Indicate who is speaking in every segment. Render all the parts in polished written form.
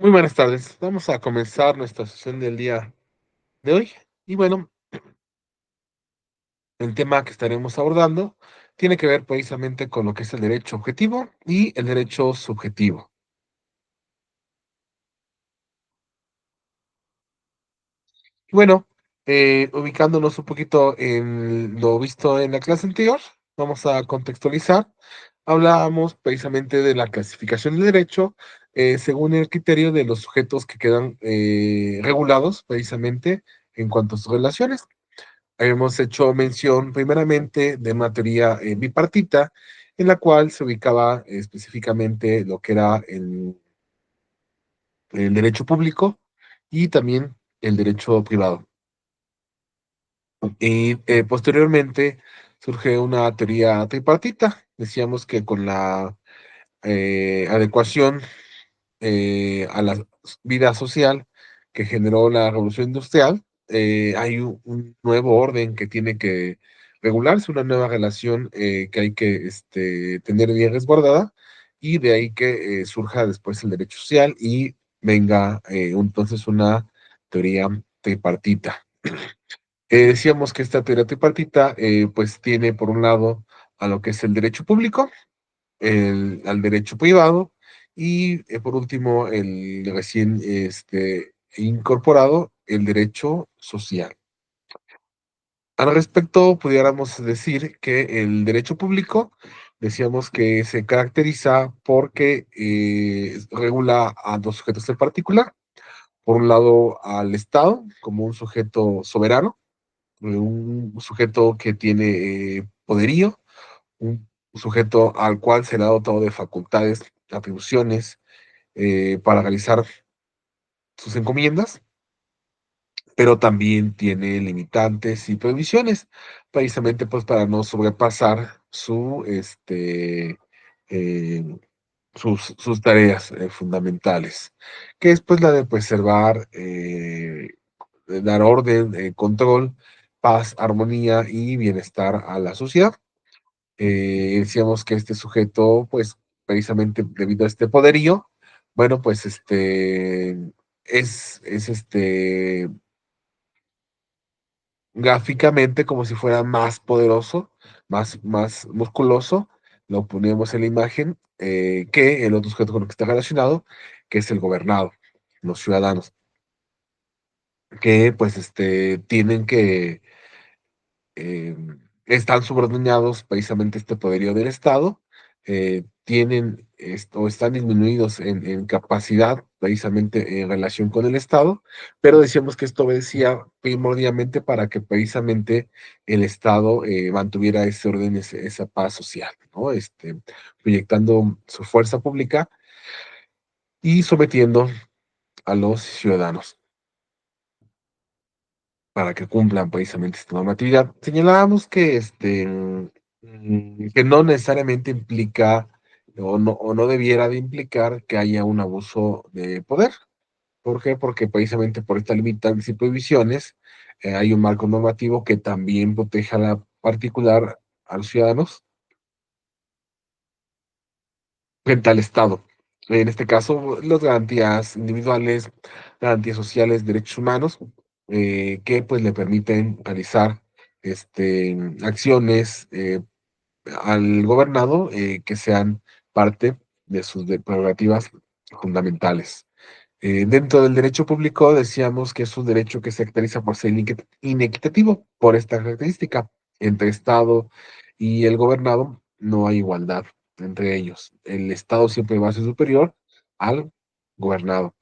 Speaker 1: Muy buenas tardes. Vamos a comenzar nuestra sesión del día de hoy. Y bueno, el tema que estaremos abordando tiene que ver precisamente con lo que es el derecho objetivo y el derecho subjetivo. Y bueno, ubicándonos un poquito en lo visto en la clase anterior, vamos a contextualizar. Hablábamos precisamente de la clasificación del derecho según el criterio de los sujetos que quedan regulados precisamente en cuanto a sus relaciones. Habíamos hecho mención primeramente de una teoría bipartita, en la cual se ubicaba específicamente lo que era el derecho público y también el derecho privado. Y posteriormente surge una teoría tripartita. Decíamos que con la adecuación a la vida social que generó la revolución industrial, hay un nuevo orden que tiene que regularse, una nueva relación que hay que tener bien resguardada, y de ahí que surja después el derecho social y venga entonces una teoría tripartita. Decíamos que esta teoría tripartita pues tiene por un lado a lo que es el derecho público, al derecho privado y por último el recién incorporado, el derecho social. Al respecto, pudiéramos decir que el derecho público, decíamos que se caracteriza porque regula a dos sujetos en particular. Por un lado, al Estado como un sujeto soberano, un sujeto que tiene poderío, un sujeto al cual se le ha dotado de facultades, atribuciones para realizar sus encomiendas, pero también tiene limitantes y prohibiciones, precisamente pues para no sobrepasar eh, sus tareas fundamentales, que es pues la de preservar, de dar orden, control, paz, armonía y bienestar a la sociedad. Decíamos que este sujeto, pues precisamente debido a este poderío, bueno, pues es gráficamente como si fuera más poderoso, más musculoso, lo ponemos en la imagen, que el otro sujeto con el que está relacionado, que es el gobernado, los ciudadanos, que pues tienen que eh, están subordinados precisamente a este poderío del Estado, tienen o están disminuidos en capacidad precisamente en relación con el Estado, pero decíamos que esto obedecía primordialmente para que precisamente el Estado mantuviera ese orden, esa paz social, ¿no? Proyectando su fuerza pública y sometiendo a los ciudadanos para que cumplan precisamente esta normatividad. Señalábamos que, que no necesariamente implica o no debiera de implicar que haya un abuso de poder. ¿Por qué? Porque precisamente por estas limitantes y prohibiciones hay un marco normativo que también protege a la particular, a los ciudadanos, frente al Estado. En este caso, las garantías individuales, garantías sociales, derechos humanos, que pues le permiten realizar acciones al gobernado que sean parte de sus prerrogativas fundamentales. Dentro del derecho público decíamos que es un derecho que se caracteriza por ser inequitativo por esta característica. Entre Estado y el gobernado no hay igualdad entre ellos. El Estado siempre va a ser superior al gobernado.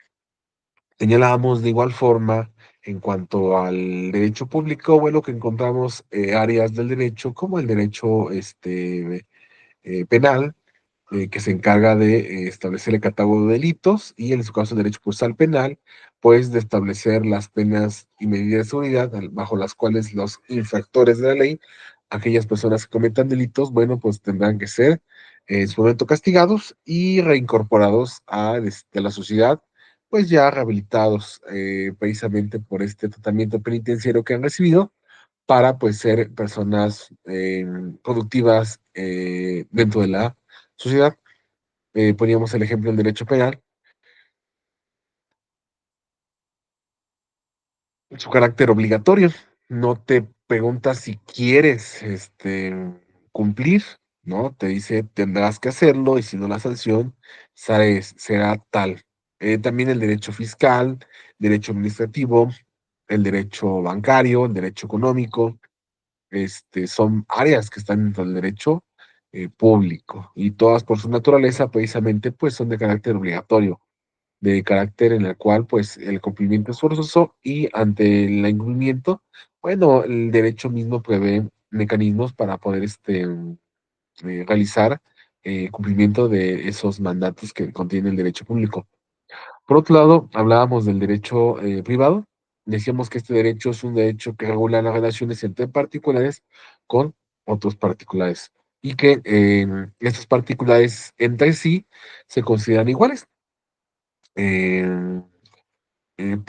Speaker 1: Señalábamos de igual forma en cuanto al derecho público, bueno, que encontramos áreas del derecho como el derecho penal, que se encarga de establecer el catálogo de delitos y en su caso el derecho procesal penal, pues de establecer las penas y medidas de seguridad bajo las cuales los infractores de la ley, aquellas personas que cometan delitos, bueno, pues tendrán que ser en su momento castigados y reincorporados a la sociedad, pues ya rehabilitados precisamente por este tratamiento penitenciario que han recibido para pues ser personas productivas dentro de la sociedad. Poníamos el ejemplo del derecho penal, su carácter obligatorio. No te pregunta si quieres, cumplir, ¿no? Te dice: "Tendrás que hacerlo, y si no, la sanción será tal". También el derecho fiscal, derecho administrativo, el derecho bancario, el derecho económico, son áreas que están dentro del derecho, público, y todas por su naturaleza, precisamente, pues, son de carácter obligatorio, de carácter en el cual, pues, el cumplimiento es forzoso y ante el incumplimiento, bueno, el derecho mismo prevé mecanismos para poder, realizar, cumplimiento de esos mandatos que contiene el derecho público. Por otro lado, hablábamos del derecho, privado. Decíamos que este derecho es un derecho que regula las relaciones entre particulares con otros particulares, y que, estos particulares entre sí se consideran iguales. Em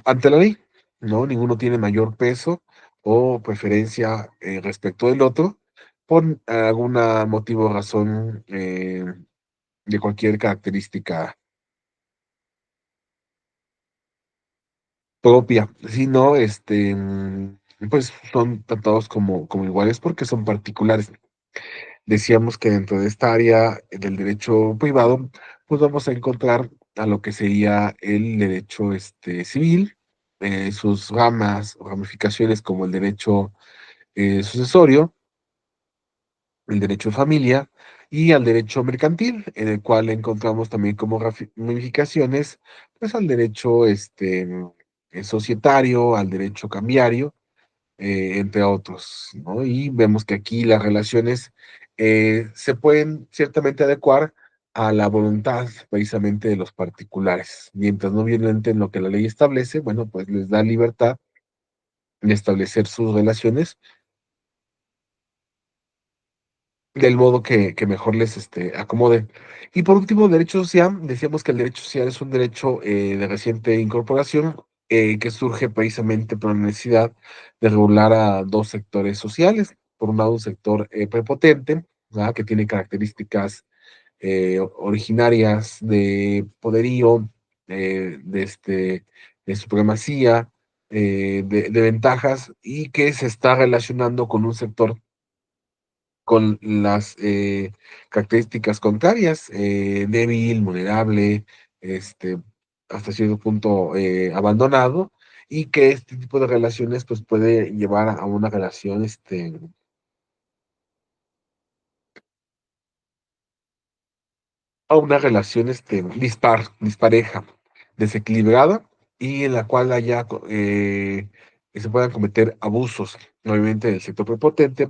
Speaker 1: Ante la ley, ¿no? Ninguno tiene mayor peso o preferencia, respecto del otro por alguna motivo o razón, de cualquier característica propia, sino, pues, son tratados como iguales porque son particulares. Decíamos que dentro de esta área del derecho privado, pues, vamos a encontrar a lo que sería el derecho, civil, sus ramas o ramificaciones como el derecho sucesorio, el derecho de familia y al derecho mercantil, en el cual encontramos también como ramificaciones, pues al derecho societario, al derecho cambiario, entre otros, ¿no? Y vemos que aquí las relaciones se pueden ciertamente adecuar a la voluntad precisamente de los particulares. Mientras no violenten lo que la ley establece, bueno, pues les da libertad de establecer sus relaciones del modo que mejor les, acomode. Y por último, derecho social. Decíamos que el derecho social es un derecho, de reciente incorporación, que surge precisamente por la necesidad de regular a 2 sectores sociales. Por un lado, un sector, prepotente, ¿verdad? Que tiene características, originarias de poderío, de supremacía, de ventajas, y que se está relacionando con un sector con las, características contrarias, débil, vulnerable, este, hasta cierto punto, abandonado, y que este tipo de relaciones, pues, puede llevar a una relación, dispareja, desequilibrada, y en la cual haya que se puedan cometer abusos, obviamente, del sector prepotente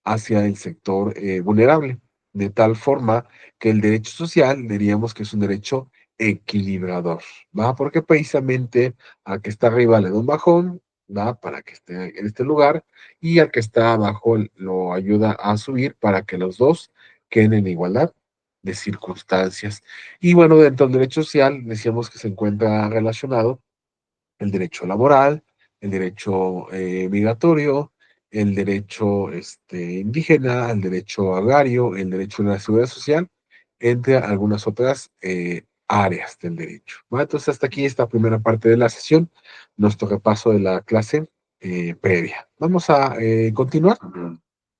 Speaker 1: hacia el sector, vulnerable, de tal forma que el derecho social diríamos que es un derecho equilibrador, ¿va? Porque precisamente al que está arriba le da un bajón, ¿va? Para que esté en este lugar, y al que está abajo lo ayuda a subir para que los 2 queden en igualdad de circunstancias. Y bueno, dentro del derecho social decíamos que se encuentra relacionado el derecho laboral, el derecho, migratorio, el derecho, indígena, el derecho agrario, el derecho de la seguridad social, entre algunas otras, áreas del derecho, ¿va? Entonces, hasta aquí esta primera parte de la sesión, nuestro repaso de la clase, previa. Vamos a, continuar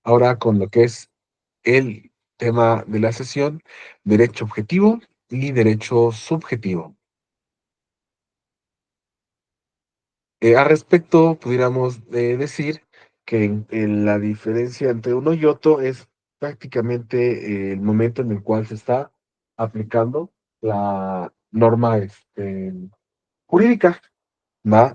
Speaker 1: ahora con lo que es el tema de la sesión, derecho objetivo y derecho subjetivo. Al respecto, pudiéramos decir que en la diferencia entre uno y otro es prácticamente el momento en el cual se está aplicando la norma jurídica, ¿va?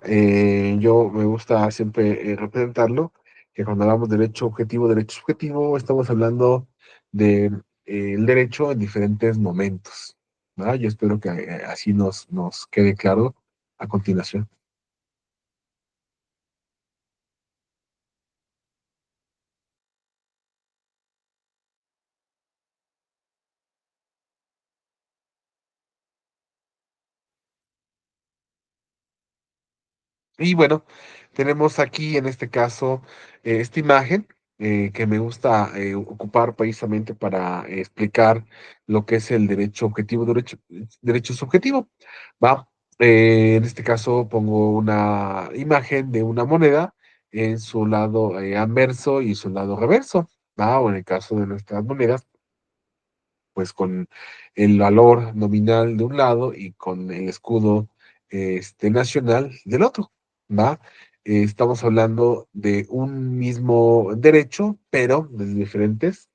Speaker 1: Yo me gusta siempre representarlo, que cuando hablamos de derecho objetivo, derecho subjetivo, estamos hablando de el derecho en diferentes momentos, ¿va? Yo espero que así nos quede claro a continuación. Y bueno, tenemos aquí en este caso esta imagen que me gusta ocupar precisamente para explicar lo que es el derecho objetivo, derecho subjetivo. Va. En este caso pongo una imagen de una moneda en su lado anverso y su lado reverso, ¿va? O en el caso de nuestras monedas, pues con el valor nominal de un lado y con el escudo nacional del otro, ¿va? Estamos hablando de un mismo derecho, pero desde diferentes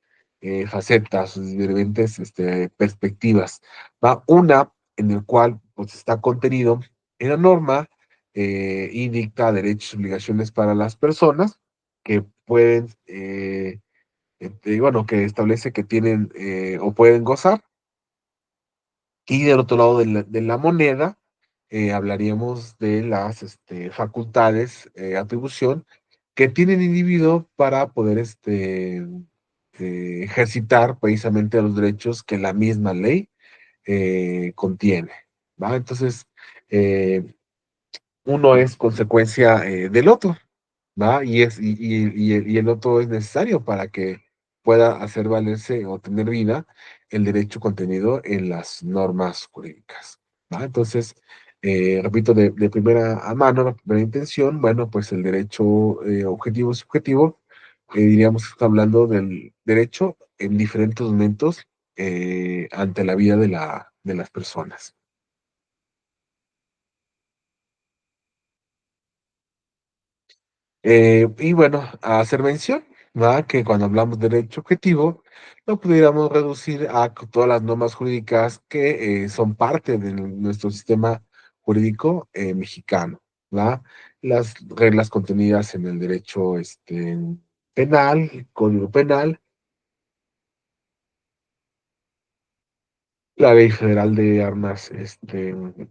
Speaker 1: facetas, desde diferentes perspectivas, ¿va? Una en el cual pues, está contenido en la norma y dicta derechos y obligaciones para las personas que pueden bueno, que establece que tienen o pueden gozar. Y del otro lado de la moneda, hablaríamos de las facultades, atribución que tiene el individuo para poder ejercitar precisamente los derechos que la misma ley contiene. ¿Va? Entonces, eh, uno es consecuencia del otro. ¿Va? Y el otro es necesario para que pueda hacer valerse o tener vida el derecho contenido en las normas jurídicas. ¿Va? Entonces, repito, de primera a mano, la primera intención, bueno, pues el derecho objetivo y subjetivo, diríamos que está hablando del derecho en diferentes momentos ante la vida de las personas. Y bueno, a hacer mención, ¿verdad? Que cuando hablamos de derecho objetivo, lo pudiéramos reducir a todas las normas jurídicas que son parte de nuestro sistema jurídico mexicano, ¿verdad? Las reglas contenidas en el derecho penal, código penal, la Ley Federal de Armas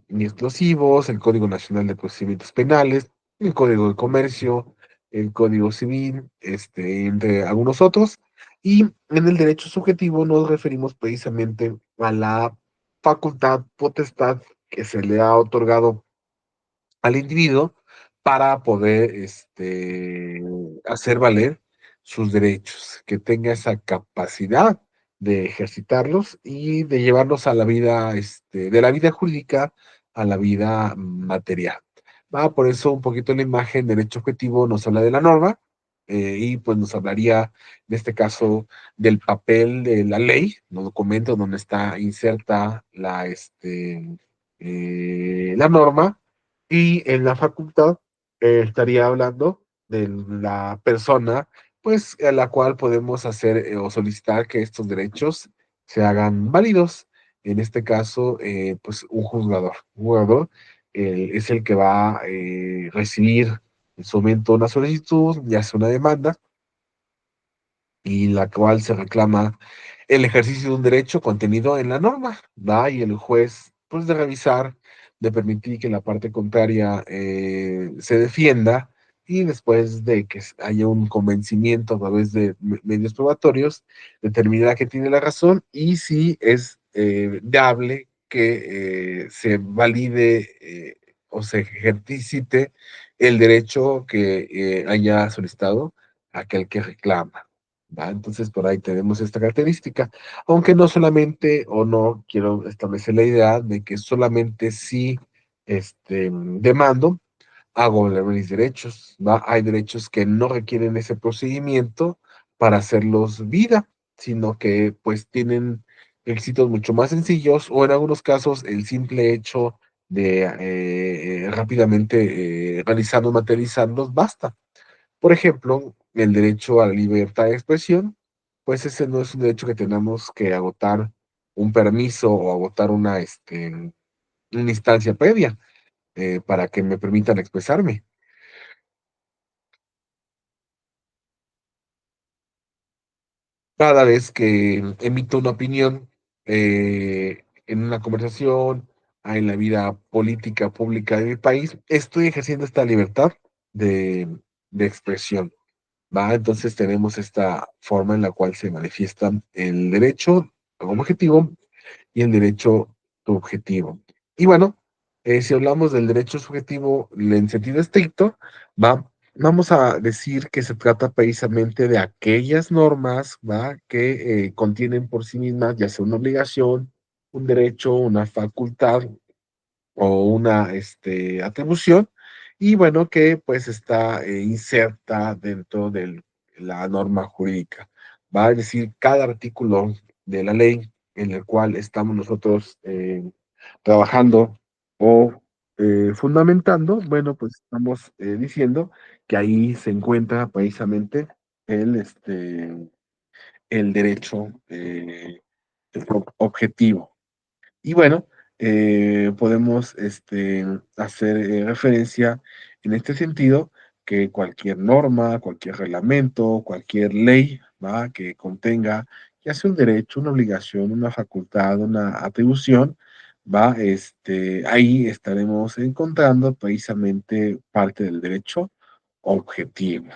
Speaker 1: y Explosivos, el Código Nacional de Procedimientos Penales, el Código de Comercio, el Código Civil, entre algunos otros. Y en el derecho subjetivo nos referimos precisamente a la facultad, potestad que se le ha otorgado al individuo para poder hacer valer sus derechos, que tenga esa capacidad de ejercitarlos y de llevarlos a la vida, de la vida jurídica a la vida material. ¿Va? Por eso un poquito la imagen derecho objetivo nos habla de la norma y pues nos hablaría, en este caso, del papel de la ley, los documentos donde está inserta la norma y en la facultad estaría hablando de la persona, pues, a la cual podemos hacer o solicitar que estos derechos se hagan válidos. En este caso, pues, un juzgador. Un juzgador es el que va a recibir en su momento una solicitud, ya sea una demanda, y la cual se reclama el ejercicio de un derecho contenido en la norma, ¿va? Y el juez, pues, de revisar, de permitir que la parte contraria se defienda y después de que haya un convencimiento a través de medios probatorios, determinará que tiene la razón y si es viable que se valide o se ejercite el derecho que haya solicitado aquel que reclama. ¿Va? Entonces, por ahí tenemos esta característica, aunque no solamente, o no quiero establecer la idea de que solamente si demando, hago valer mis derechos, ¿va? Hay derechos que no requieren ese procedimiento para hacerlos vida, sino que pues tienen éxitos mucho más sencillos, o en algunos casos el simple hecho de rápidamente realizarlos, materializarlos, basta. Por ejemplo, el derecho a la libertad de expresión, pues ese no es un derecho que tenemos que agotar un permiso o agotar una instancia previa para que me permitan expresarme. Cada vez que emito una opinión en una conversación, en la vida política pública de mi país, estoy ejerciendo esta libertad de, de expresión. ¿Va? Entonces tenemos esta forma en la cual se manifiesta el derecho como objetivo y el derecho subjetivo. Y bueno, si hablamos del derecho subjetivo en sentido estricto, vamos a decir que se trata precisamente de aquellas normas, ¿va? Que contienen por sí mismas ya sea una obligación, un derecho, una facultad o una atribución, y bueno, que pues está inserta dentro de la norma jurídica. Va a decir, cada artículo de la ley en el cual estamos nosotros trabajando o fundamentando, bueno, pues estamos diciendo que ahí se encuentra precisamente el, el derecho objetivo. Y bueno, podemos hacer referencia en este sentido que cualquier norma, cualquier reglamento, cualquier ley, ¿va? Que contenga ya sea un derecho, una obligación, una facultad, una atribución, va, ahí estaremos encontrando precisamente parte del derecho objetivo.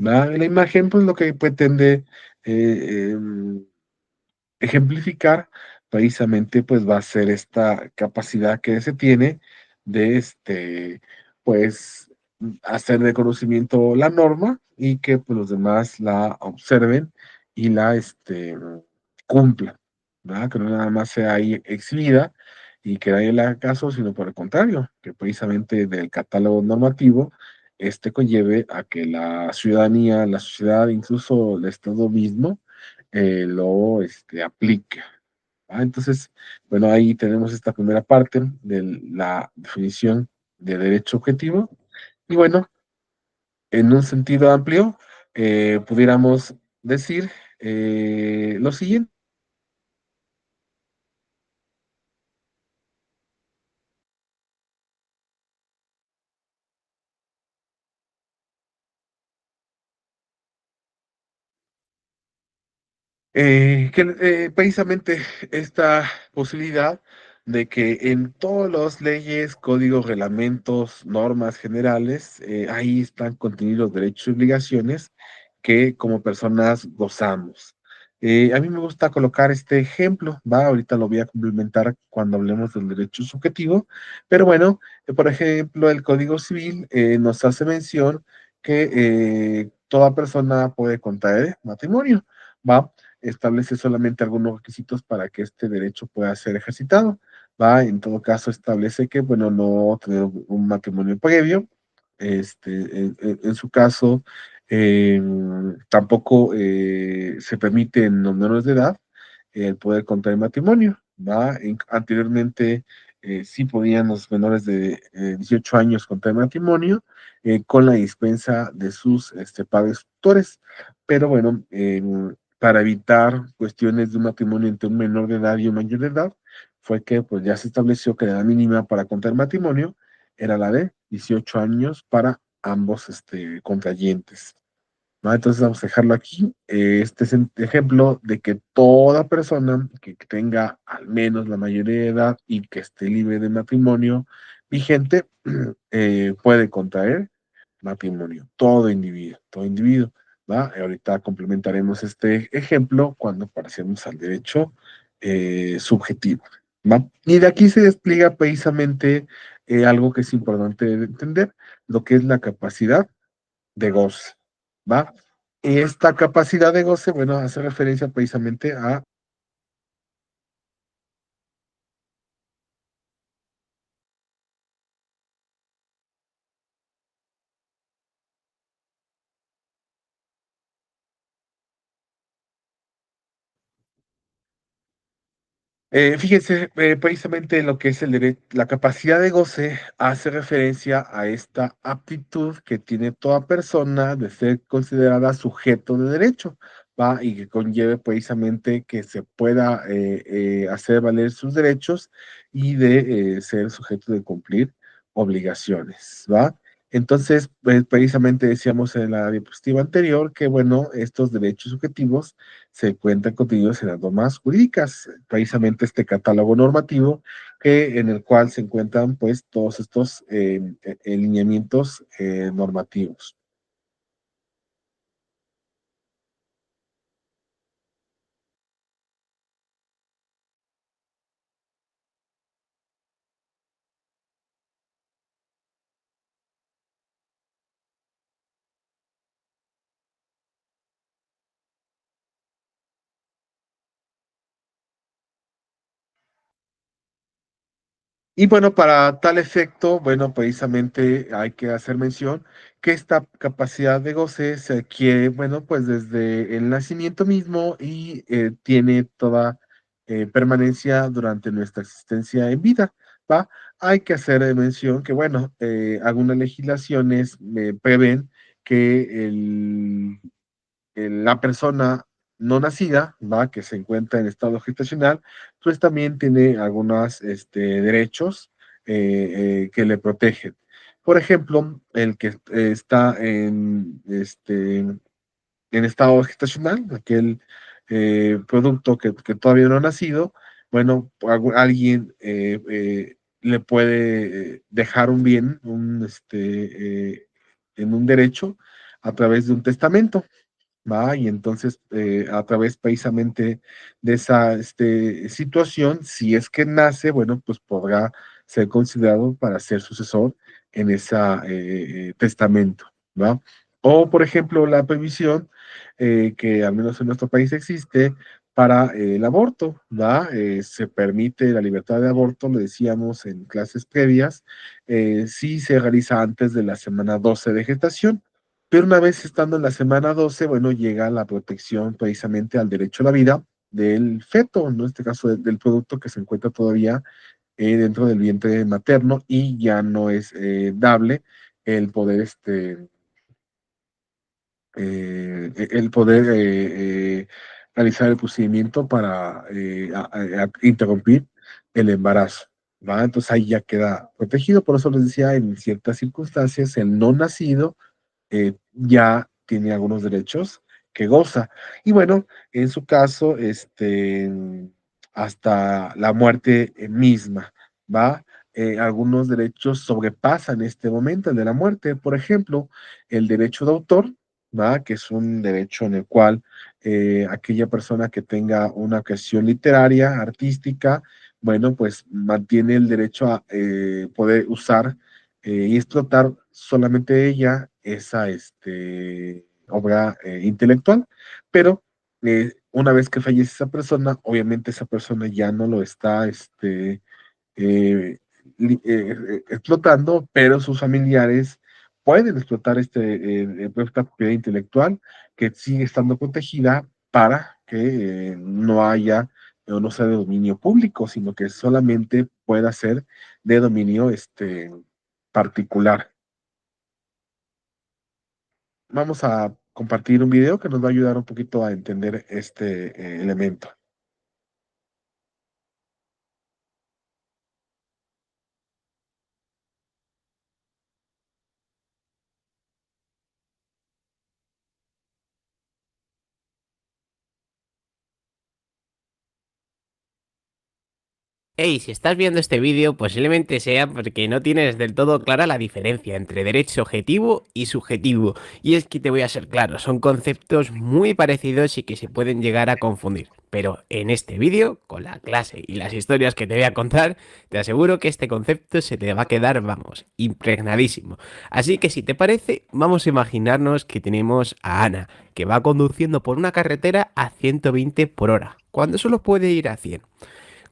Speaker 1: ¿Va? La imagen, pues lo que pretende ejemplificar precisamente, pues, va a ser esta capacidad que se tiene de, pues, hacer de conocimiento la norma y que, pues, los demás la observen y la, cumplan, ¿verdad? Que no nada más sea ahí exhibida y que nadie le haga caso, sino por el contrario, que precisamente del catálogo normativo, conlleve a que la ciudadanía, la sociedad, incluso el Estado mismo, lo aplique. Entonces, bueno, ahí tenemos esta primera parte de la definición de derecho objetivo. Y bueno, en un sentido amplio, pudiéramos decir lo siguiente. Precisamente esta posibilidad de que en todas las leyes, códigos, reglamentos, normas generales, ahí están contenidos derechos y obligaciones que como personas gozamos. A mí me gusta colocar este ejemplo, ¿va? Ahorita lo voy a complementar cuando hablemos del derecho subjetivo, pero bueno, por ejemplo, el Código Civil nos hace mención que toda persona puede contraer matrimonio, ¿va? Establece solamente algunos requisitos para que este derecho pueda ser ejercitado, ¿va? En todo caso, establece que, bueno, no tener un matrimonio previo, en su caso, tampoco se permite en los menores de edad el poder contraer matrimonio, ¿va? Anteriormente sí podían los menores de 18 años contraer matrimonio con la dispensa de sus padres tutores, pero bueno, para evitar cuestiones de un matrimonio entre un menor de edad y un mayor de edad, fue que pues ya se estableció que la edad mínima para contraer matrimonio era la de 18 años para ambos contrayentes. ¿No? Entonces vamos a dejarlo aquí. Este es un ejemplo de que toda persona que tenga al menos la mayoría de edad y que esté libre de matrimonio vigente puede contraer matrimonio, todo individuo, ¿va? Ahorita complementaremos este ejemplo cuando pasemos al derecho subjetivo, ¿va? Y de aquí se despliega precisamente algo que es importante de entender, lo que es la capacidad de goce, ¿va? Y esta capacidad de goce, bueno, hace referencia precisamente a fíjense, precisamente lo que es la capacidad de goce hace referencia a esta aptitud que tiene toda persona de ser considerada sujeto de derecho, ¿va? Y que conlleve precisamente que se pueda hacer valer sus derechos y de ser sujeto de cumplir obligaciones, ¿va? Entonces, pues, precisamente decíamos en la diapositiva anterior que, bueno, estos derechos subjetivos se encuentran contenidos en las normas jurídicas, precisamente este catálogo normativo en el cual se encuentran pues todos estos lineamientos normativos. Y bueno, para tal efecto, bueno, precisamente hay que hacer mención que esta capacidad de goce se adquiere, bueno, pues desde el nacimiento mismo y tiene toda permanencia durante nuestra existencia en vida, ¿va? Hay que hacer mención que, bueno, algunas legislaciones prevén que la persona no nacida, ¿va? Que se encuentra en estado gestacional, pues también tiene algunos derechos que le protegen. Por ejemplo, el que está en estado gestacional, aquel producto que todavía no ha nacido, bueno, alguien le puede dejar un bien en un derecho a través de un testamento. ¿Va? Y entonces, a través precisamente de esa situación, si es que nace, bueno, pues podrá ser considerado para ser sucesor en ese testamento, ¿va? O, por ejemplo, la previsión que al menos en nuestro país existe para el aborto, ¿va? Se permite la libertad de aborto, lo decíamos en clases previas, si se realiza antes de la semana 12 de gestación. Pero una vez estando en la semana 12, bueno, llega la protección precisamente al derecho a la vida del feto, en este caso del producto que se encuentra todavía dentro del vientre materno y ya no es dable el poder, el poder realizar el procedimiento para interrumpir el embarazo. ¿Va? Entonces ahí ya queda protegido, por eso les decía, en ciertas circunstancias, el no nacido ya tiene algunos derechos que goza. Y bueno, en su caso, hasta la muerte misma, ¿va? Algunos derechos sobrepasan este momento, el de la muerte. Por ejemplo, el derecho de autor, ¿va? Que es un derecho en el cual aquella persona que tenga una creación literaria, artística, bueno, pues mantiene el derecho a poder usar y explotar solamente ella esa obra intelectual, pero una vez que fallece esa persona, obviamente esa persona ya no lo está eh, explotando, pero sus familiares pueden explotar esta propiedad intelectual que sigue estando protegida para que no haya o no sea de dominio público, sino que solamente pueda ser de dominio particular. Vamos a compartir un video que nos va a ayudar un poquito a entender este elemento.
Speaker 2: Hey, si estás viendo este vídeo, posiblemente sea porque no tienes del todo clara la diferencia entre derecho objetivo y subjetivo. Y es que te voy a ser claro, son conceptos muy parecidos y que se pueden llegar a confundir. Pero en este vídeo, con la clase y las historias que te voy a contar, te aseguro que este concepto se te va a quedar, vamos, impregnadísimo. Así que si te parece, vamos a imaginarnos que tenemos a Ana, que va conduciendo por una carretera a 120 por hora, cuando solo puede ir a 100.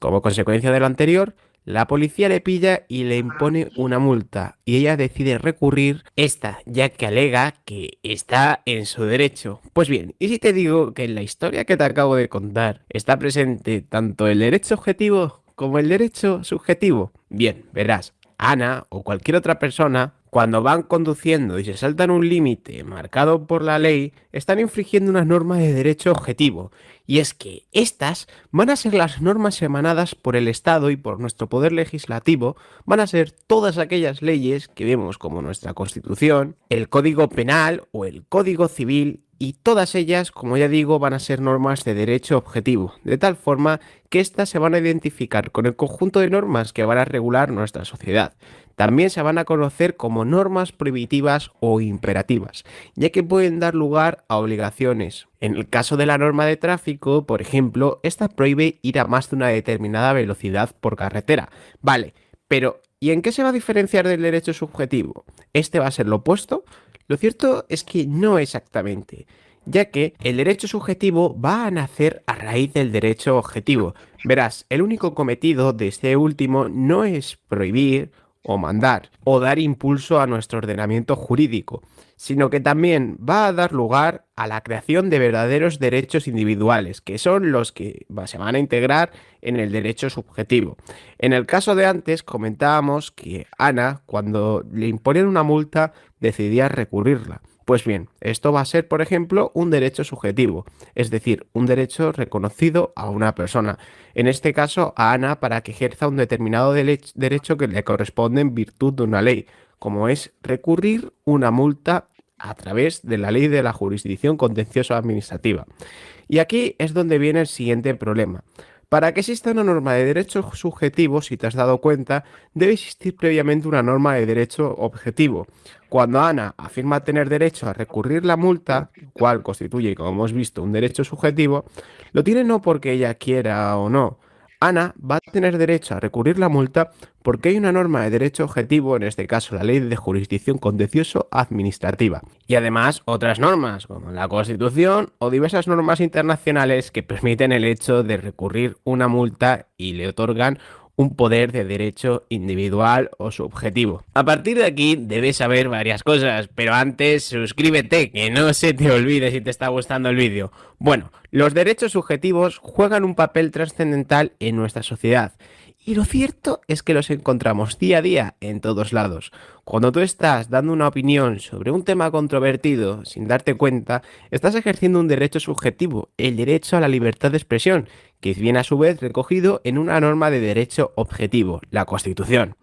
Speaker 2: Como consecuencia de lo anterior, la policía le pilla y le impone una multa y ella decide recurrir esta, ya que alega que está en su derecho. Pues bien, ¿y si te digo que en la historia que te acabo de contar está presente tanto el derecho objetivo como el derecho subjetivo? Bien, verás, Ana o cualquier otra persona, cuando van conduciendo y se saltan un límite marcado por la ley, están infringiendo unas normas de derecho objetivo. Y es que estas van a ser las normas emanadas por el Estado y por nuestro poder legislativo, van a ser todas aquellas leyes que vemos como nuestra Constitución, el Código Penal o el Código Civil, y todas ellas, como ya digo, van a ser normas de derecho objetivo, de tal forma que éstas se van a identificar con el conjunto de normas que van a regular nuestra sociedad. También se van a conocer como normas prohibitivas o imperativas, ya que pueden dar lugar a obligaciones. En el caso de la norma de tráfico, por ejemplo, esta prohíbe ir a más de una determinada velocidad por carretera. Vale, pero ¿y en qué se va a diferenciar del derecho subjetivo? ¿Este va a ser lo opuesto? Lo cierto es que no exactamente, ya que el derecho subjetivo va a nacer a raíz del derecho objetivo. Verás, el único cometido de este último no es prohibir o mandar o dar impulso a nuestro ordenamiento jurídico, sino que también va a dar lugar a la creación de verdaderos derechos individuales, que son los que se van a integrar en el derecho subjetivo. En el caso de antes comentábamos que Ana, cuando le imponían una multa, decidía recurrirla. Pues bien, esto va a ser, por ejemplo, un derecho subjetivo, es decir, un derecho reconocido a una persona. En este caso, a Ana para que ejerza un determinado derecho que le corresponde en virtud de una ley, como es recurrir una multa a través de la ley de la jurisdicción contencioso administrativa. Y aquí es donde viene el siguiente problema. Para que exista una norma de derecho subjetivo, si te has dado cuenta, debe existir previamente una norma de derecho objetivo. Cuando Ana afirma tener derecho a recurrir la multa, lo cual constituye, como hemos visto, un derecho subjetivo, lo tiene no porque ella quiera o no. Ana va a tener derecho a recurrir la multa porque hay una norma de derecho objetivo, en este caso la Ley de Jurisdicción Contencioso Administrativa, y además otras normas como la Constitución o diversas normas internacionales que permiten el hecho de recurrir una multa y le otorgan un poder de derecho individual o subjetivo. A partir de aquí debes saber varias cosas, pero antes suscríbete, que no se te olvide si te está gustando el vídeo. Bueno, los derechos subjetivos juegan un papel trascendental en nuestra sociedad. Y lo cierto es que los encontramos día a día en todos lados. Cuando tú estás dando una opinión sobre un tema controvertido sin darte cuenta, estás ejerciendo un derecho subjetivo, el derecho a la libertad de expresión, que viene a su vez recogido en una norma de derecho objetivo, la Constitución.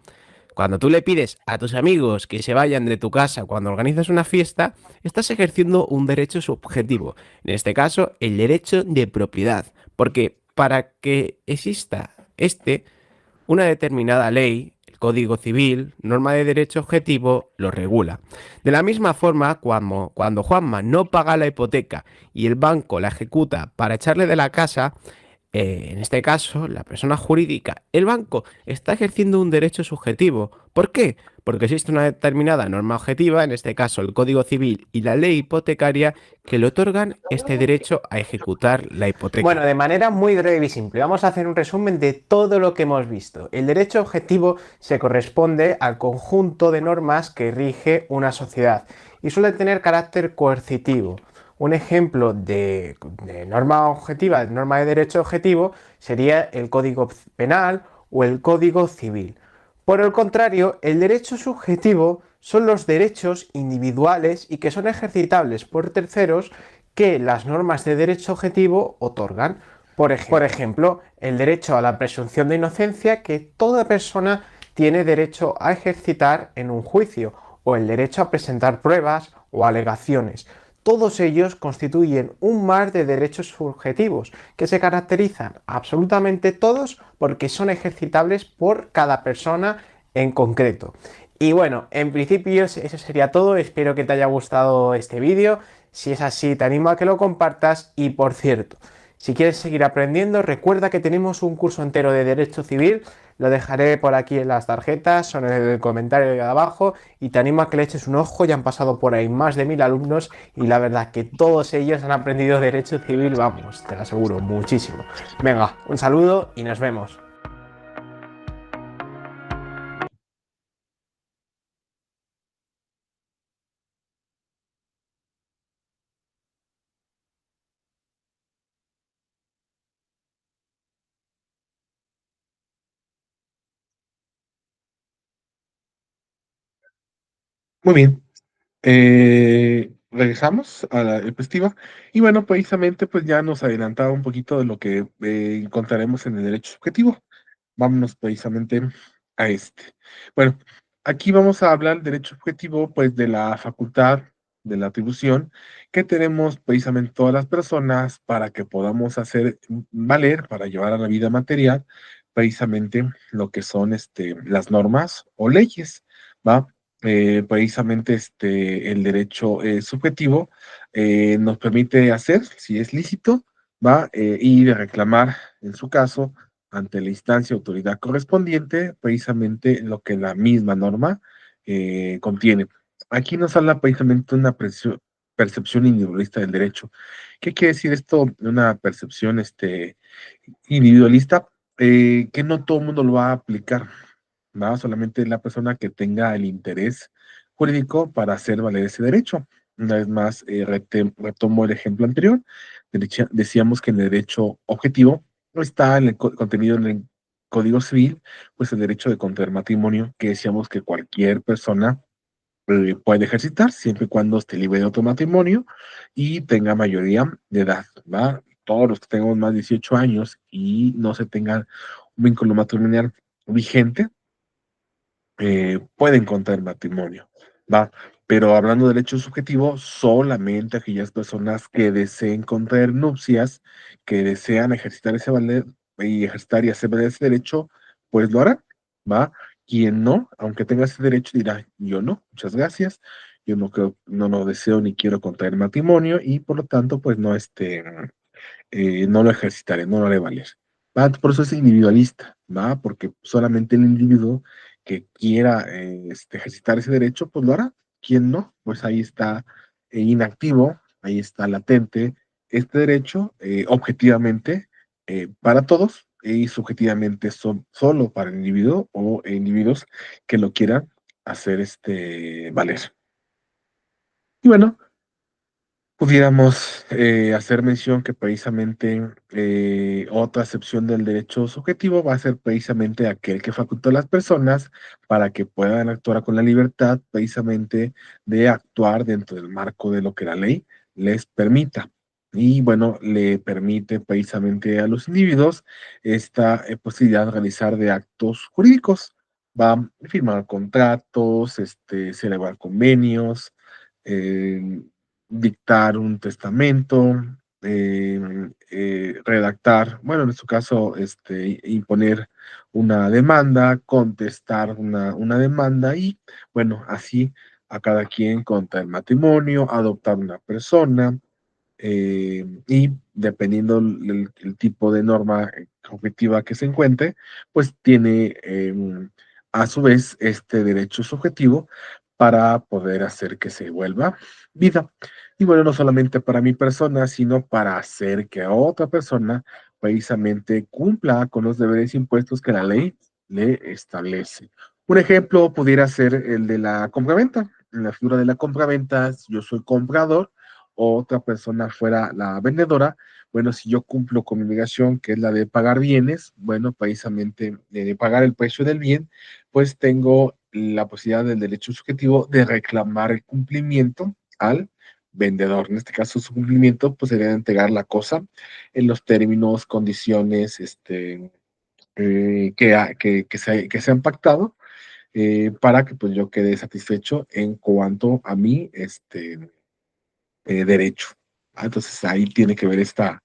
Speaker 2: Cuando tú le pides a tus amigos que se vayan de tu casa cuando organizas una fiesta, estás ejerciendo un derecho subjetivo, en este caso el derecho de propiedad, porque para que exista una determinada ley, el Código Civil, norma de derecho objetivo, lo regula. De la misma forma, cuando Juanma no paga la hipoteca y el banco la ejecuta para echarle de la casa, en este caso, la persona jurídica, el banco, está ejerciendo un derecho subjetivo. ¿Por qué? Porque existe una determinada norma objetiva, en este caso el Código Civil y la ley hipotecaria, que le otorgan este derecho a ejecutar la hipoteca. Bueno, de manera muy breve y simple, vamos a hacer un resumen de todo lo que hemos visto. El derecho objetivo se corresponde al conjunto de normas que rige una sociedad y suele tener carácter coercitivo. Un ejemplo de norma objetiva, de norma de derecho objetivo, sería el Código Penal o el Código Civil. Por el contrario, el derecho subjetivo son los derechos individuales y que son ejercitables por terceros que las normas de derecho objetivo otorgan. Por ejemplo, el derecho a la presunción de inocencia que toda persona tiene derecho a ejercitar en un juicio, o el derecho a presentar pruebas o alegaciones. Todos ellos constituyen un mar de derechos subjetivos que se caracterizan absolutamente todos porque son ejercitables por cada persona en concreto. Y bueno, en principio eso sería todo. Espero que te haya gustado este vídeo. Si es así, te animo a que lo compartas. Y por cierto, si quieres seguir aprendiendo, recuerda que tenemos un curso entero de Derecho Civil. Lo dejaré por aquí en las tarjetas o en el comentario de abajo y te animo a que le eches un ojo. Ya han pasado por ahí más de 1000 alumnos y la verdad que todos ellos han aprendido Derecho Civil, vamos, te lo aseguro, muchísimo. Venga, un saludo y nos vemos.
Speaker 1: Muy bien. Regresamos a la diapositiva y bueno, precisamente pues ya nos adelantaba un poquito de lo que encontraremos en el derecho subjetivo. Vámonos precisamente a este. Bueno, aquí vamos a hablar del derecho subjetivo pues de la facultad, de la atribución que tenemos precisamente todas las personas para que podamos hacer valer, para llevar a la vida material, precisamente lo que son las normas o leyes, ¿va? Precisamente el derecho subjetivo nos permite hacer, si es lícito, ¿va? Y de reclamar, en su caso, ante la instancia o autoridad correspondiente, precisamente lo que la misma norma contiene. Aquí nos habla precisamente una percepción individualista del derecho. ¿Qué quiere decir esto? Una percepción individualista, que no todo el mundo lo va a aplicar, ¿va? Solamente la persona que tenga el interés jurídico para hacer valer ese derecho. Una vez más, retomo el ejemplo anterior. Decíamos que en el derecho objetivo está en el contenido en el Código Civil, pues el derecho de contraer matrimonio, que decíamos que cualquier persona puede ejercitar siempre y cuando esté libre de otro matrimonio y tenga mayoría de edad, ¿va? Todos los que tengamos más de 18 años y no se tenga un vínculo matrimonial vigente, pueden contraer matrimonio, ¿va? Pero hablando del hecho subjetivo, solamente aquellas personas que deseen contraer nupcias, que desean ejercitar ese valer y ejercitar y hacer valer ese derecho, pues lo harán, ¿va? Quien no, aunque tenga ese derecho, dirá, yo no, muchas gracias, yo no creo, no lo deseo ni quiero contraer matrimonio y por lo tanto, pues no, no lo ejercitaré, no lo haré valer. ¿Va? Por eso es individualista, ¿va? Porque solamente el individuo que quiera ejercitar ese derecho, pues lo hará. Quien no, pues ahí está inactivo, ahí está latente este derecho, objetivamente para todos y subjetivamente solo para el individuo o individuos que lo quieran hacer valer. Y bueno, pudiéramos hacer mención que precisamente otra acepción del derecho subjetivo va a ser precisamente aquel que facultó a las personas para que puedan actuar con la libertad precisamente de actuar dentro del marco de lo que la ley les permita. Y bueno, le permite precisamente a los individuos esta posibilidad de realizar de actos jurídicos. Va a firmar contratos, celebrar convenios, eh, dictar un testamento, redactar, bueno, en su caso, imponer una demanda, contestar una demanda y, bueno, así a cada quien contra el matrimonio, adoptar una persona, y dependiendo el tipo de norma objetiva que se encuentre, pues tiene a su vez este derecho subjetivo para poder hacer que se vuelva vida. Y bueno, no solamente para mi persona, sino para hacer que a otra persona precisamente cumpla con los deberes impuestos que la ley le establece. Un ejemplo pudiera ser el de la compraventa. En la figura de la compraventa, si yo soy comprador, o otra persona fuera la vendedora, bueno, si yo cumplo con mi obligación, que es la de pagar bienes, bueno, precisamente de pagar el precio del bien, pues tengo la posibilidad del derecho subjetivo de reclamar el cumplimiento al vendedor. En este caso, su cumplimiento, pues sería entregar la cosa en los términos, condiciones, que se han pactado, para que pues yo quede satisfecho en cuanto a mi, derecho. Entonces ahí tiene que ver esta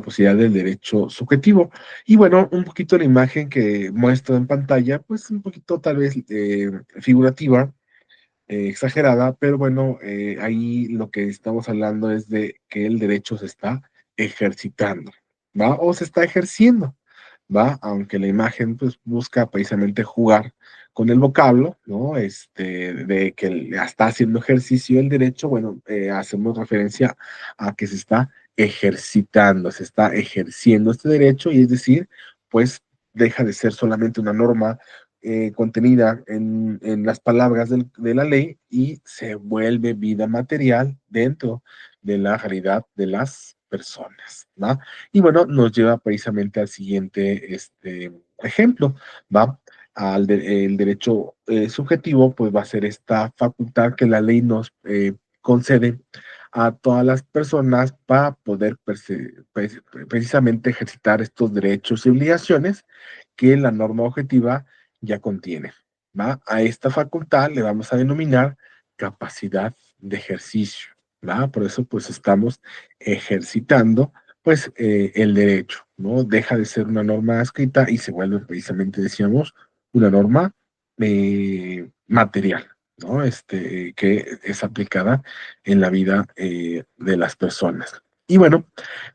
Speaker 1: posibilidad del derecho subjetivo. Y bueno, un poquito la imagen que muestro en pantalla, pues un poquito tal vez figurativa, exagerada, pero bueno, ahí lo que estamos hablando es de que el derecho se está ejercitando, ¿va? O se está ejerciendo, ¿va? Aunque la imagen pues busca precisamente jugar con el vocablo, ¿no? De que está haciendo ejercicio el derecho, bueno, hacemos referencia a que se está ejercitando, se está ejerciendo este derecho y es decir, pues deja de ser solamente una norma contenida en las palabras de la ley y se vuelve vida material dentro de la realidad de las personas, ¿va? Y bueno, nos lleva precisamente al siguiente ejemplo, ¿va? El derecho subjetivo, pues va a ser esta facultad que la ley nos concede a todas las personas para poder precisamente ejercitar estos derechos y obligaciones que la norma objetiva ya contiene, ¿va? A esta facultad le vamos a denominar capacidad de ejercicio, ¿va? Por eso, pues, estamos ejercitando, pues, el derecho, ¿no? Deja de ser una norma escrita y se vuelve precisamente, decíamos, una norma material, ¿no? Que es aplicada en la vida de las personas. Y bueno,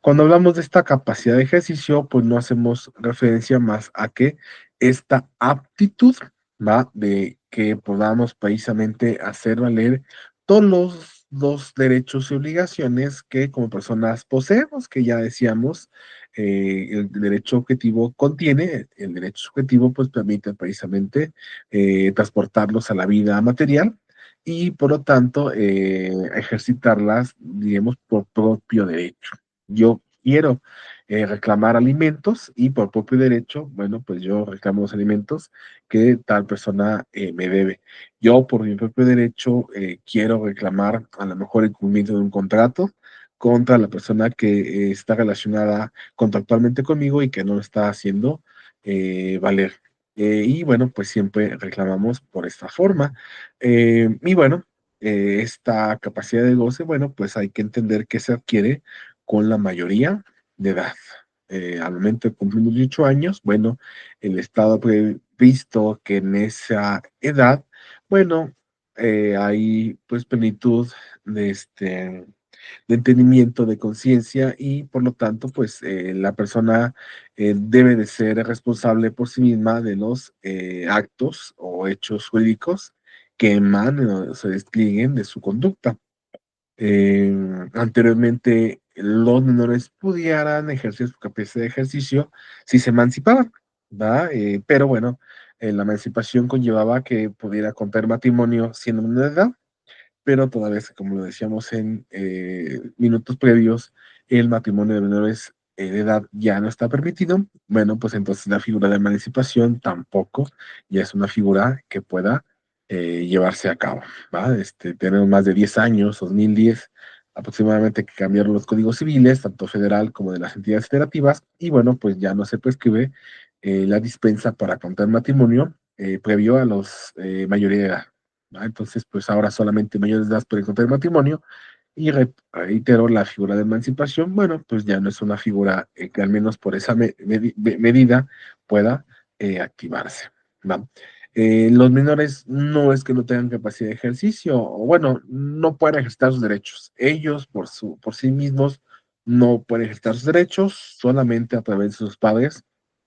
Speaker 1: cuando hablamos de esta capacidad de ejercicio, pues no hacemos referencia más a que esta aptitud, ¿va? De que podamos precisamente hacer valer los derechos y obligaciones que como personas poseemos, que ya decíamos, el derecho objetivo contiene, el derecho subjetivo pues permite precisamente transportarlos a la vida material y por lo tanto ejercitarlas, digamos, por propio derecho. Yo quiero reclamar alimentos y por propio derecho, bueno, pues yo reclamo los alimentos que tal persona me debe. Yo, por mi propio derecho, quiero reclamar a lo mejor el cumplimiento de un contrato contra la persona que está relacionada contractualmente conmigo y que no lo está haciendo valer. Y bueno, pues siempre reclamamos por esta forma. Y bueno, esta capacidad de goce, bueno, pues hay que entender que se adquiere con la mayoría de edad. Al momento de cumplir los 18 años, bueno, el Estado ha previsto que en esa edad bueno, hay pues plenitud de, de entendimiento, de conciencia y por lo tanto pues la persona debe de ser responsable por sí misma de los actos o hechos jurídicos que emanen o se desplieguen de su conducta. Eh, Anteriormente los menores pudieran ejercer su capacidad de ejercicio si se emancipaban, ¿va? Pero bueno, la emancipación conllevaba que pudiera contraer matrimonio siendo menor de edad, pero toda vez que, como lo decíamos en minutos previos, el matrimonio de menores de edad ya no está permitido, bueno, pues entonces la figura de emancipación tampoco ya es una figura que pueda llevarse a cabo, ¿va? Tenemos más de 10 años, 2010 aproximadamente, que cambiaron los códigos civiles, tanto federal como de las entidades federativas, y bueno, pues ya no se prescribe la dispensa para contraer matrimonio previo a los mayoría de edad. ¿Va? Entonces, pues ahora solamente mayores de edad pueden contraer matrimonio y reitero, la figura de emancipación, bueno, pues ya no es una figura que al menos por esa medida pueda activarse. ¿Va? Los menores no es que no tengan capacidad de ejercicio, o bueno, no pueden ejercitar sus derechos. Ellos por sí mismos no pueden ejercitar sus derechos, solamente a través de sus padres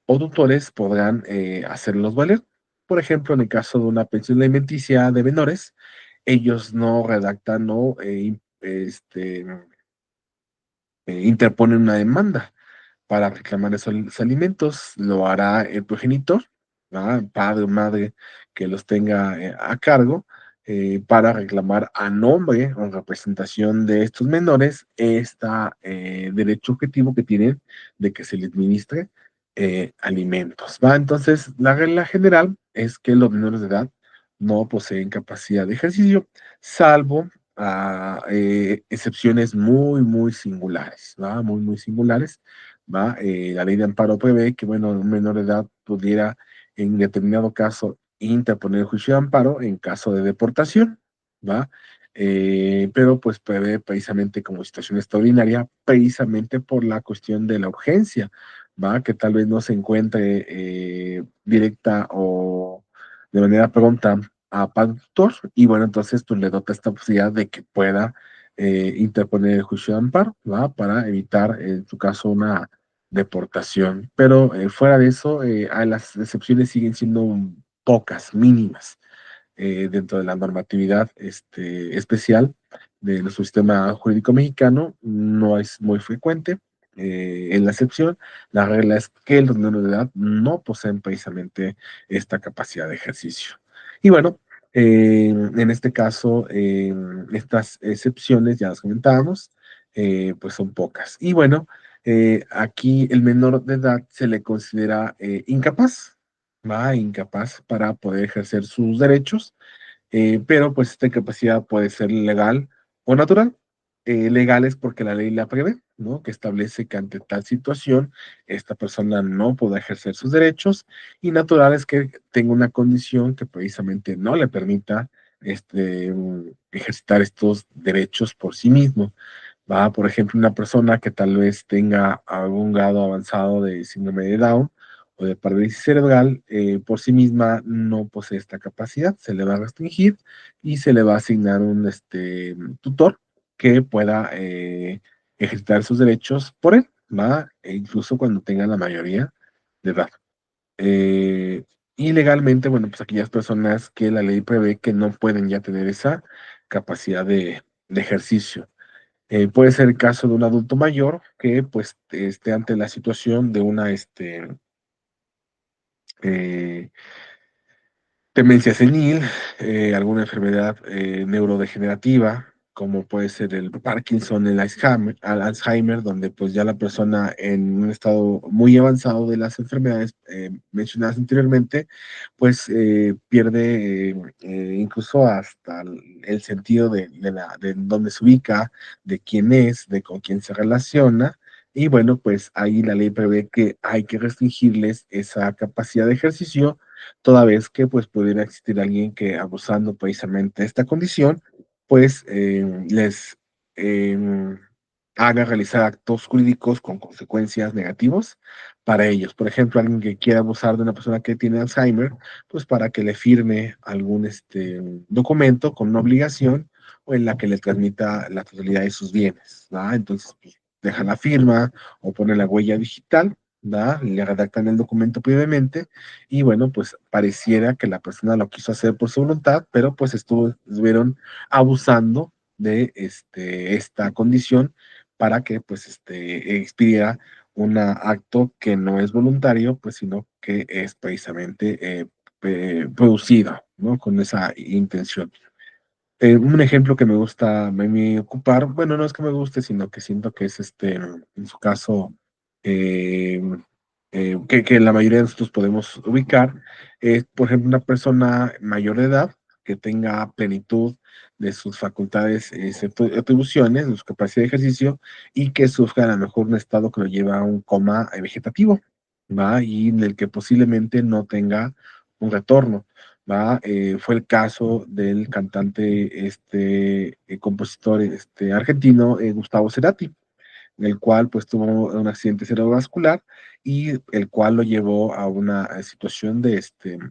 Speaker 1: o tutores podrán hacerlos valer. Por ejemplo, en el caso de una pensión alimenticia de menores, ellos no redactan o interponen una demanda para reclamar esos alimentos. Lo hará el progenitor, ¿verdad? Padre o madre que los tenga a cargo, para reclamar a nombre o en representación de estos menores este derecho objetivo que tienen de que se les administre alimentos, ¿va? Entonces, la regla general es que los menores de edad no poseen capacidad de ejercicio, salvo excepciones muy, muy singulares, ¿va? Muy, muy singulares, ¿va? La ley de amparo prevé que, bueno, un menor de edad pudiera, en determinado caso, interponer juicio de amparo en caso de deportación, ¿va? Pero pues prevé precisamente como situación extraordinaria, precisamente por la cuestión de la urgencia, ¿va? Que tal vez no se encuentre directa o de manera pronta a Pastor, y bueno, entonces pues le dota esta posibilidad de que pueda interponer el juicio de amparo, ¿va? Para evitar, en su caso, una deportación. Pero fuera de eso, las excepciones siguen siendo pocas, mínimas, dentro de la normatividad especial de nuestro sistema jurídico mexicano. No es muy frecuente. En la excepción, la regla es que los menores de edad no poseen precisamente esta capacidad de ejercicio. Y bueno, en este caso, estas excepciones, ya las comentábamos, pues son pocas. Y bueno, aquí el menor de edad se le considera incapaz, ¿va? Incapaz para poder ejercer sus derechos, pero pues esta incapacidad puede ser legal o natural. Legal es porque la ley la prevé, ¿no? Que establece que ante tal situación esta persona no puede ejercer sus derechos, y natural es que tenga una condición que precisamente no le permita ejercitar estos derechos por sí mismo. Va, por ejemplo, una persona que tal vez tenga algún grado avanzado de síndrome de Down o de parálisis cerebral, por sí misma no posee esta capacidad, se le va a restringir y se le va a asignar un tutor que pueda ejercitar sus derechos por él, ¿va? E incluso cuando tenga la mayoría de edad. Eh, y legalmente, bueno, pues aquellas personas que la ley prevé que no pueden ya tener esa capacidad de ejercicio. Puede ser el caso de un adulto mayor que pues esté ante la situación de una eh, demencia senil, alguna enfermedad neurodegenerativa, como puede ser el Parkinson, el Alzheimer, donde pues ya la persona en un estado muy avanzado de las enfermedades mencionadas anteriormente, pues pierde incluso hasta el sentido de dónde se ubica, de quién es, de con quién se relaciona. Y bueno, pues ahí la ley prevé que hay que restringirles esa capacidad de ejercicio toda vez que pues pudiera existir alguien que abusando precisamente de esta condición, pues les eh, haga realizar actos jurídicos con consecuencias negativas para ellos. Por ejemplo, alguien que quiera abusar de una persona que tiene Alzheimer, pues para que le firme algún documento con una obligación o en la que le transmita la totalidad de sus bienes, ¿va? Entonces, pues, deja la firma o pone la huella digital, ¿va? Le redactan el documento previamente y bueno, pues pareciera que la persona lo quiso hacer por su voluntad, pero pues estuvieron abusando de esta condición para que pues expidiera un acto que no es voluntario, pues sino que es precisamente producido, ¿no? Con esa intención. Un ejemplo que me gusta a mí ocupar, bueno, no es que me guste, sino que siento que es en su caso, eh, que la mayoría de nosotros podemos ubicar, es, por ejemplo, una persona mayor de edad que tenga plenitud de sus facultades, atribuciones, de su capacidad de ejercicio y que sufra a lo mejor un estado que lo lleva a un coma vegetativo, ¿va? Y en el que posiblemente no tenga un retorno. ¿Va? Fue el caso del cantante, compositor argentino, Gustavo Cerati, el cual pues tuvo un accidente cerebrovascular y el cual lo llevó a una situación de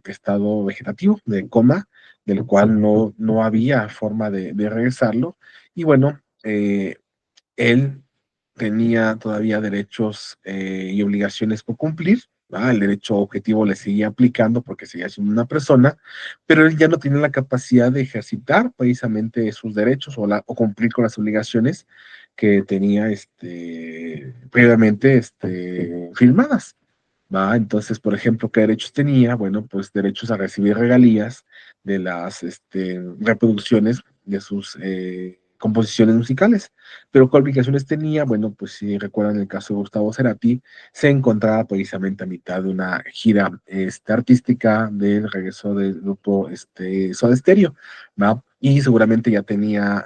Speaker 1: estado vegetativo, de coma, del cual no había forma de regresarlo. Y bueno, él tenía todavía derechos y obligaciones por cumplir, ¿va? El derecho objetivo le seguía aplicando porque seguía siendo una persona, pero él ya no tenía la capacidad de ejercitar precisamente sus derechos o cumplir con las obligaciones que tenía previamente firmadas. ¿Va? Entonces, por ejemplo, ¿qué derechos tenía? Bueno, pues derechos a recibir regalías de las reproducciones de sus composiciones musicales. Pero ¿qué obligaciones tenía? Bueno, pues si recuerdan el caso de Gustavo Cerati, se encontraba precisamente a mitad de una gira artística del regreso del grupo Soda Stereo, ¿va? Y seguramente ya tenía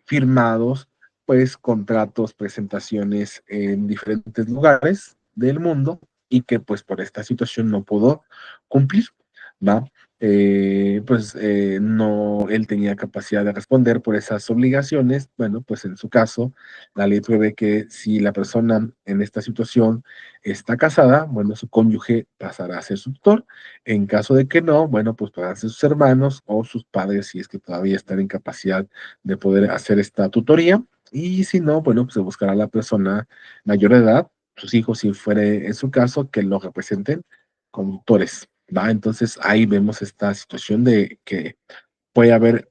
Speaker 1: firmados pues contratos, presentaciones en diferentes lugares del mundo y que pues por esta situación no pudo cumplir, ¿va? No, él tenía capacidad de responder por esas obligaciones. Bueno, pues en su caso, la ley prevé que si la persona en esta situación está casada, bueno, su cónyuge pasará a ser su tutor. En caso de que no, bueno, pues podrán ser sus hermanos o sus padres si es que todavía están en capacidad de poder hacer esta tutoría. Y si no, bueno, pues se buscará a la persona mayor de edad, sus hijos, si fuere en su caso, que lo representen como tutores, ¿va? Entonces ahí vemos esta situación de que puede haber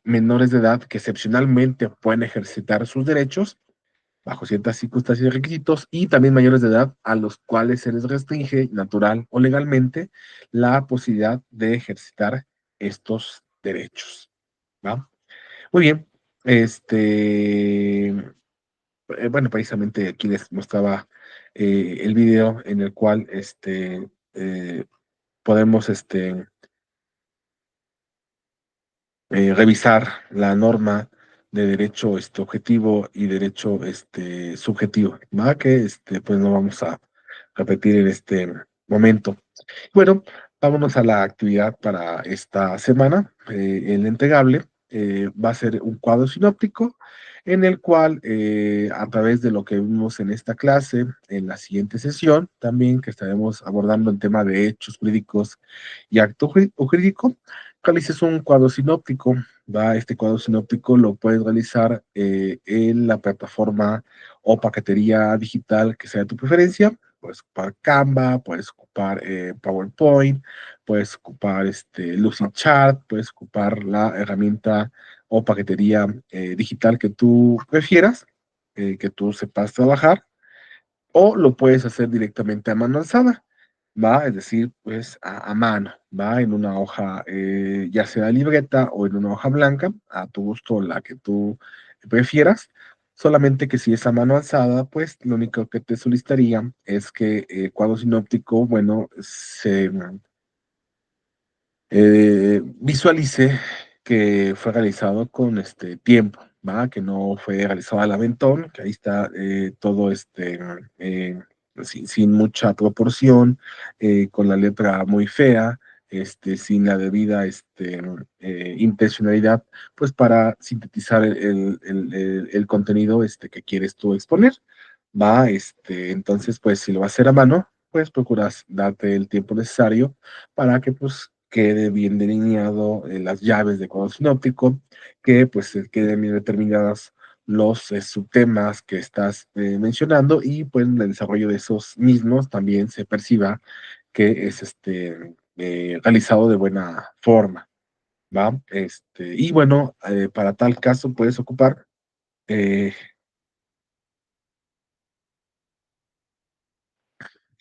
Speaker 1: menores de edad que excepcionalmente pueden ejercitar sus derechos bajo ciertas circunstancias y requisitos, y también mayores de edad a los cuales se les restringe natural o legalmente la posibilidad de ejercitar estos derechos, ¿va? Muy bien, bueno, precisamente aquí les mostraba el video en el cual eh, podemos revisar la norma de derecho objetivo y derecho subjetivo, ¿va? Que pues no vamos a repetir en este momento. Bueno, vámonos a la actividad para esta semana. El entregable va a ser un cuadro sinóptico en el cual, a través de lo que vimos en esta clase, en la siguiente sesión, también que estaremos abordando el tema de hechos jurídicos y acto jurídico, realices un cuadro sinóptico. ¿Va? Este cuadro sinóptico lo puedes realizar en la plataforma o paquetería digital que sea de tu preferencia. puedes ocupar Canva, puedes ocupar PowerPoint, puedes ocupar Lucidchart, puedes ocupar la herramienta o paquetería digital que tú prefieras, que tú sepas trabajar, o lo puedes hacer directamente a mano alzada, ¿va? Es decir, pues a mano, ¿va? En una hoja, ya sea libreta o en una hoja blanca, a tu gusto, la que tú prefieras. Solamente que si es a mano alzada, pues lo único que te solicitaría es que el cuadro sinóptico, bueno, se visualice que fue realizado con este tiempo, ¿va? Que no fue realizado al aventón, que ahí está todo eh, sin mucha proporción, con la letra muy fea, sin la debida intencionalidad, pues para sintetizar el contenido que quieres tú exponer, ¿va? Entonces, pues si lo vas a hacer a mano, pues procuras darte el tiempo necesario para que pues quede bien delineado las llaves de cuadro sinóptico, que pues queden bien determinadas los subtemas que estás mencionando y pues en el desarrollo de esos mismos también se perciba que es realizado de buena forma, ¿va? Y bueno, para tal caso puedes ocupar eh,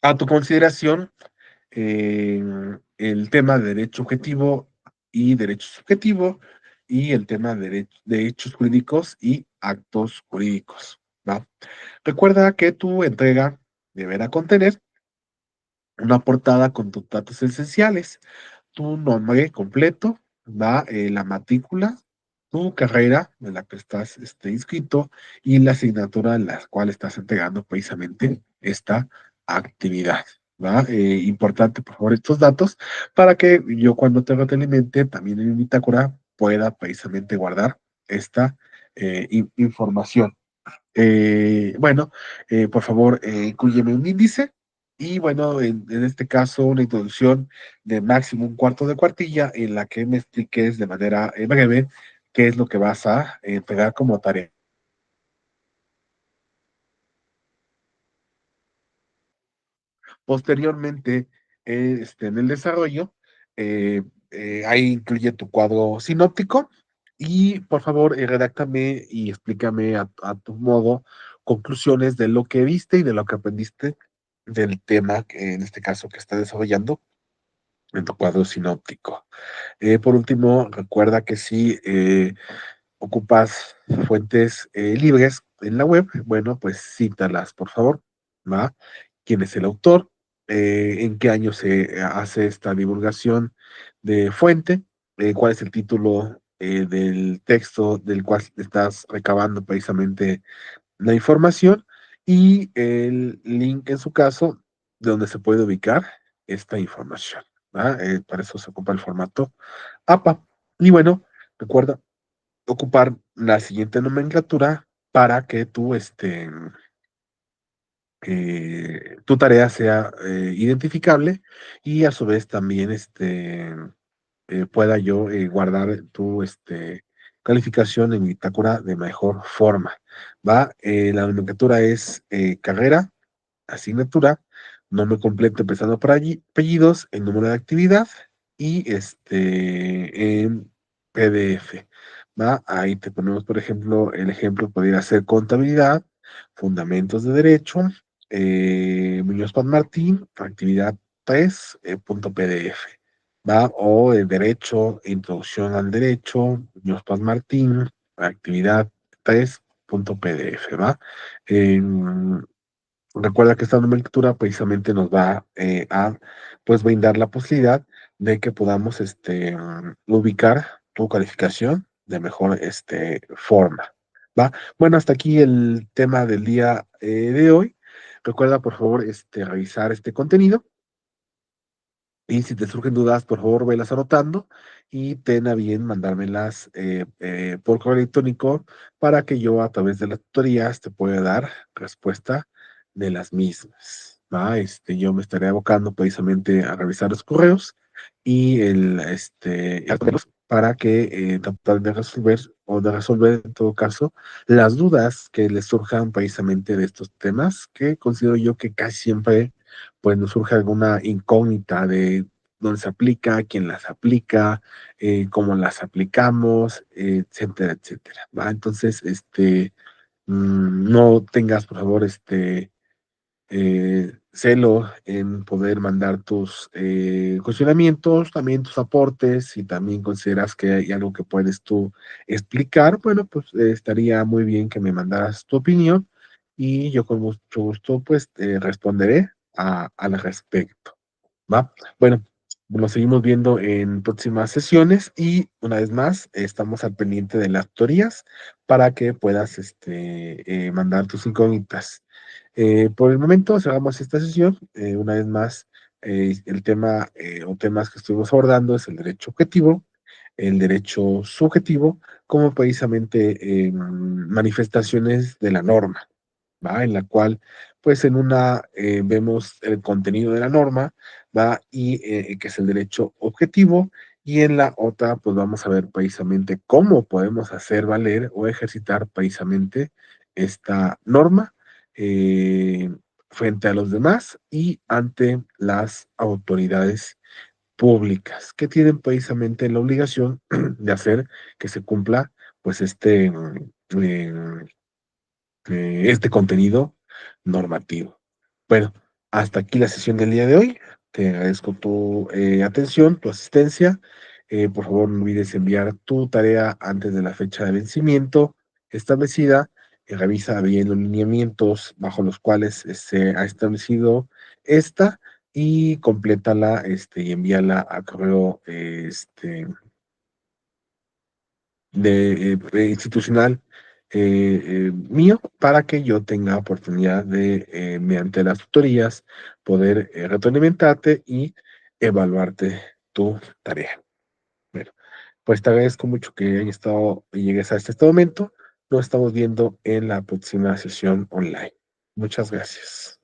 Speaker 1: a tu consideración eh, el tema de derecho objetivo y derecho subjetivo y el tema de hechos jurídicos y actos jurídicos, ¿va? Recuerda que tu entrega deberá contener una portada con tus datos esenciales, tu nombre completo, ¿va? La matrícula, tu carrera en la que estás inscrito y la asignatura en la cual estás entregando precisamente esta actividad. ¿Va? Importante, por favor, estos datos para que yo cuando te retroalimente también en mi bitácora pueda precisamente guardar esta información. Bueno, por favor, inclúyeme un índice y bueno, en este caso una introducción de máximo un cuarto de cuartilla en la que me expliques de manera breve qué es lo que vas a entregar como tarea. Posteriormente, en el desarrollo, eh, ahí incluye tu cuadro sinóptico y por favor, redáctame y explícame a tu modo conclusiones de lo que viste y de lo que aprendiste del tema, que en este caso que está desarrollando en tu cuadro sinóptico. Por último, recuerda que si ocupas fuentes libres en la web, bueno, pues cítalas, por favor, ¿va? ¿Quién es el autor? ¿En qué año se hace esta divulgación de fuente? ¿Cuál es el título del texto del cual estás recabando precisamente la información? Y el link, en su caso, de donde se puede ubicar esta información, ¿va? Para eso se ocupa el formato APA. Y bueno, recuerda ocupar la siguiente nomenclatura para que tu tarea sea identificable y a su vez también pueda yo guardar tu calificación en mi bitácora de mejor forma. ¿Va? La nomenclatura es carrera, asignatura, nombre completo empezando por allí, apellidos, el número de actividad y en PDF. ¿Va? Ahí te ponemos, por ejemplo, el ejemplo podría ser contabilidad, fundamentos de derecho, Muñoz Pan Martín, actividad 3, punto PDF. ¿Va? O el derecho, introducción al derecho, Muñoz Pan Martín, actividad 3, punto PDF. ¿Va? Recuerda que esta nomenclatura precisamente nos va a pues brindar la posibilidad de que podamos ubicar tu calificación de mejor forma. ¿Va? Bueno, hasta aquí el tema del día de hoy. Recuerda, por favor, revisar este contenido y si te surgen dudas, por favor, velas anotando y ten a bien mandármelas por correo electrónico para que yo a través de las tutorías te pueda dar respuesta de las mismas. ¿Va? Yo me estaré abocando precisamente a revisar los correos y para que tratar de resolver o de resolver en todo caso las dudas que les surjan precisamente de estos temas, que considero yo que casi siempre pues nos surge alguna incógnita de dónde se aplica, quién las aplica, cómo las aplicamos, etcétera, etcétera, ¿va? Entonces, no tengas, por favor, celo en poder mandar tus cuestionamientos, también tus aportes, si también consideras que hay algo que puedes tú explicar, bueno, pues estaría muy bien que me mandaras tu opinión y yo con mucho gusto pues responderé al respecto, ¿va? Bueno, nos seguimos viendo en próximas sesiones y una vez más estamos al pendiente de las tutorías para que puedas mandar tus incógnitas. Por el momento cerramos esta sesión. Una vez más, el tema o temas que estuvimos abordando es el derecho objetivo, el derecho subjetivo, como precisamente manifestaciones de la norma, ¿va? En la cual, pues en una vemos el contenido de la norma, ¿va? Y que es el derecho objetivo, y en la otra, pues vamos a ver precisamente cómo podemos hacer valer o ejercitar precisamente esta norma eh, frente a los demás y ante las autoridades públicas, que tienen precisamente la obligación de hacer que se cumpla, pues, eh, este contenido normativo. Bueno, hasta aquí la sesión del día de hoy. Te agradezco tu atención, tu asistencia. Por favor, no olvides enviar tu tarea antes de la fecha de vencimiento establecida. Revisa bien los lineamientos bajo los cuales se ha establecido esta y complétala y envíala a correo institucional mío para que yo tenga oportunidad de, mediante las tutorías, poder retroalimentarte y evaluarte tu tarea. Bueno, pues te agradezco mucho que hayas estado y llegues a este momento. Nos estamos viendo en la próxima sesión online. Muchas gracias.